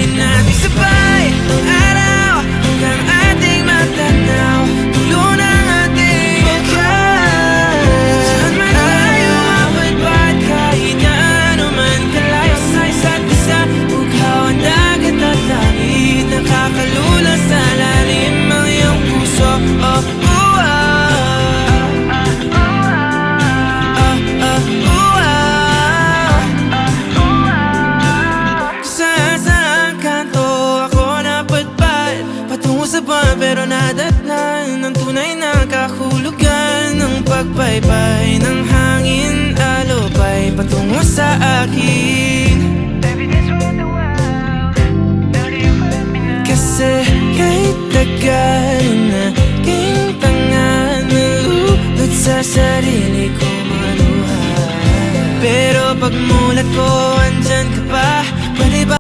Gawin natin sabay ang araw hanggang ating matanaw dulo ng ating bukas. Saan man tayo mapagpat, kahit na ano man kalayo sa isa't isa, ughaw ang dagat at langit, nakakalula sa lalim ang iyong puso. Pero nadatnan ng tunay na kahulugan ng pagbaybay ng hangin, alupay patungo sa akin. Kasi kahit tagal na aking tanga, nalulod sa sarili ko maluha, pero pagmulat ko